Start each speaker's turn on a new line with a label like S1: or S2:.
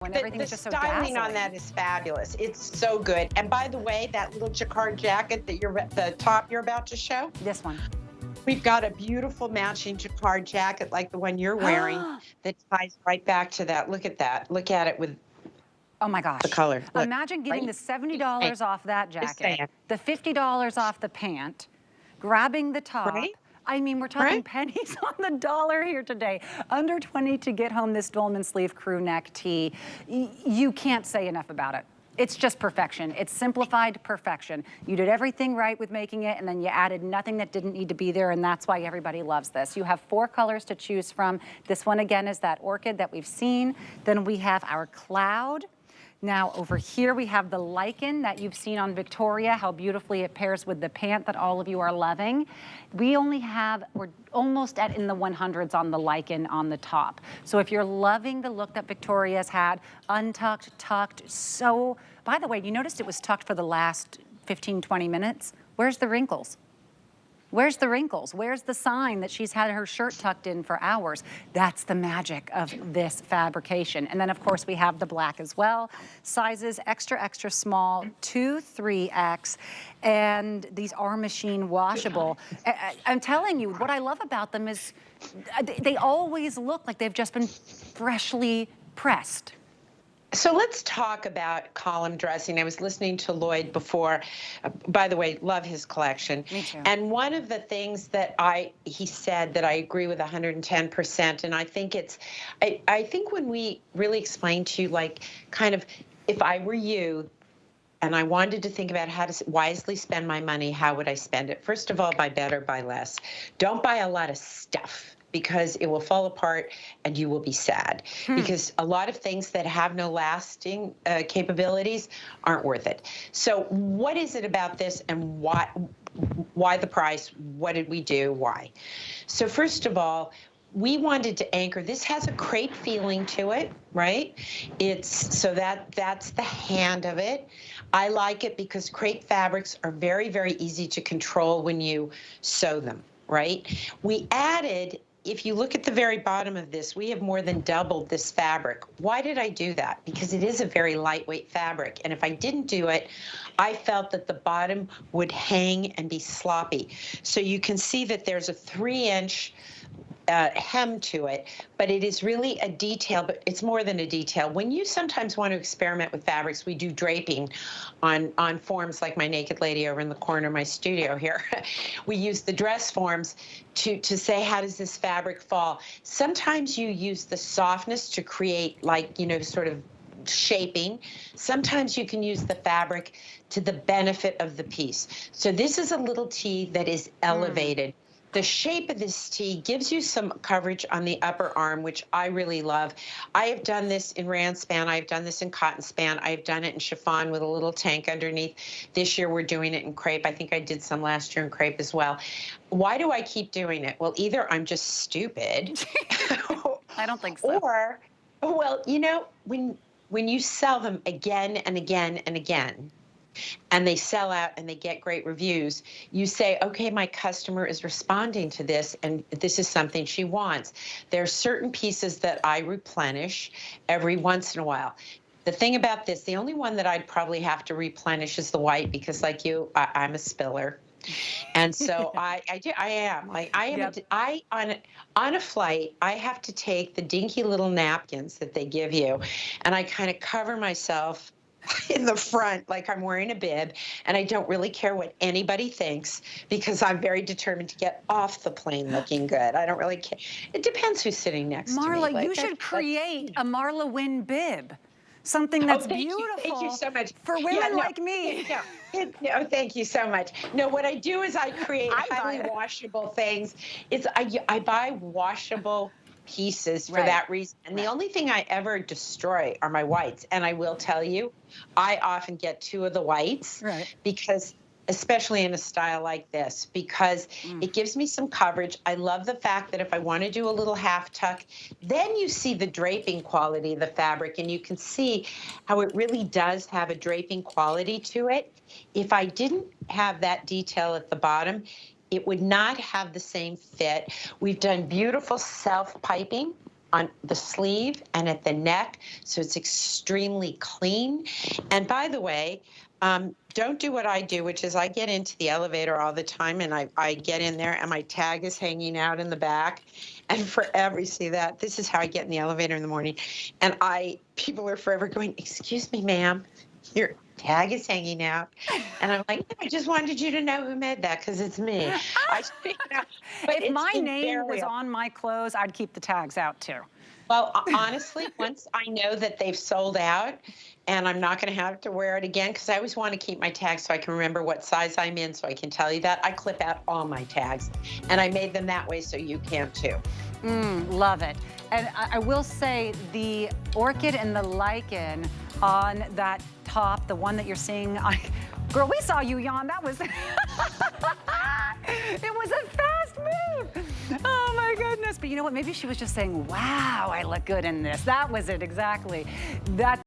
S1: When
S2: The,
S1: everything
S2: the
S1: is just so
S2: styling
S1: dazzling.
S2: on that is fabulous. It's so good. And by the way, that little jacquard jacket that the top you're about to show,
S1: This one.
S2: we've got a beautiful matching jacquard jacket like the one you're wearing that ties right back to that. Look at that. Look at it with
S1: Oh my
S2: the
S1: gosh.
S2: color. Look,
S1: Imagine getting
S2: right?
S1: the $70 off that
S2: Just
S1: jacket,
S2: saying.
S1: the $50 off the pant, grabbing the top.
S2: Right?
S1: I mean, we're talking
S2: Right?
S1: pennies on the dollar here today. Under 20 to get home this dolman sleeve crew neck tee. You can't say enough about it. It's just perfection. It's simplified perfection. You did everything right with making it, and then you added nothing that didn't need to be there, and that's why everybody loves this. You have 4 colors to choose from. This one, again, is that orchid that we've seen. Then we have our cloud. Now over here we have the lichen that you've seen on Victoria, how beautifully it pairs with the pant that all of you are loving. We're almost in the 100s on the lichen on the top. So if you're loving the look that Victoria's had, untucked, tucked, so, by the way, you noticed it was tucked for the last 15, 20 minutes? Where's the wrinkles? Where's the wrinkles? Where's the sign that she's had her shirt tucked in for hours? That's the magic of this fabrication. And then of course we have the black as well. Sizes extra, extra small, 2, 3X, and these are machine washable. I'm telling you, what I love about them is they always look like they've just been freshly pressed.
S2: So let's talk about column dressing. I was listening to Lloyd before. By the way, love his collection.
S1: Me too.
S2: And one of the things that he said that I agree with 110%, and I think I think when we really explain to you, like, kind of, if I were you, and I wanted to think about how to wisely spend my money, how would I spend it? First of all, buy better, buy less. Don't buy a lot of stuff, because it will fall apart and you will be sad. Because a lot of things that have no lasting capabilities aren't worth it. So what is it about this, and why the price? What did we do? Why? So first of all, we wanted to anchor. This has a crepe feeling to it, right? That's the hand of it. I like it because crepe fabrics are very, very easy to control when you sew them, right? We added, if you look at the very bottom of this, we have more than doubled this fabric. Why did I do that? Because it is a very lightweight fabric. And if I didn't do it, I felt that the bottom would hang and be sloppy. So you can see that there's a 3-inch hem to it, but it is really a detail, but it's more than a detail. When you sometimes want to experiment with fabrics, we do draping on forms like my naked lady over in the corner of my studio here. We use the dress forms to say, how does this fabric fall? Sometimes you use the softness to create, like, you know, sort of shaping. Sometimes you can use the fabric to the benefit of the piece. So this is a little tee that is elevated. The shape of this tee gives you some coverage on the upper arm, which I really love. I have done this in rayon span. I've done this in cotton span. I've done it in chiffon with a little tank underneath. This year we're doing it in crepe. I think I did some last year in crepe as well. Why do I keep doing it? Well, either I'm just stupid.
S1: I don't think so.
S2: Or, well, you know, when you sell them again and again and again, and they sell out and they get great reviews, you say, okay, my customer is responding to this and this is something she wants. There are certain pieces that I replenish every once in a while. The thing about this, the only one that I'd probably have to replenish is the white, because like you, I'm a spiller. And so I am on a flight, I have to take the dinky little napkins that they give you, and I kind of cover myself in the front like I'm wearing a bib, and I don't really care what anybody thinks, because I'm very determined to get off the plane looking good. I don't really care. It depends who's sitting next to me.
S1: Marla,
S2: Like,
S1: you should create a Marla Wynne bib. Something that's beautiful.
S2: Thank you so much.
S1: For women like me.
S2: No, thank you so much. No, what I do is I create highly washable things. I buy washable pieces for that reason. And the only thing I ever destroy are my whites. And I will tell you, I often get 2 of the whites, because especially in a style like this, because it gives me some coverage. I love the fact that if I want to do a little half tuck, then you see the draping quality of the fabric, and you can see how it really does have a draping quality to it. If I didn't have that detail at the bottom, it would not have the same fit. We've done beautiful self-piping. on the sleeve and at the neck, so it's extremely clean. And by the way, don't do what I do, which is I get into the elevator all the time, and I get in there and my tag is hanging out in the back. And forever, you see that? This is how I get in the elevator in the morning. And people are forever going, "Excuse me, ma'am, your tag is hanging out." And I'm like, "I just wanted you to know who made that, because it's me." But
S1: If my
S2: it's
S1: name was
S2: invariable.
S1: on my clothes, I'd keep the tags out too.
S2: Well, honestly, once I know that they've sold out and I'm not going to have to wear it again, because I always want to keep my tags so I can remember what size I'm in, so I can tell you that, I clip out all my tags. And I made them that way so you can too.
S1: Love it. And I will say the orchid and the lichen on that top, the one that you're seeing, girl, we saw you yawn. That was, it was a fast move. Oh my goodness. But you know what? Maybe she was just saying, wow, I look good in this. That was it exactly. That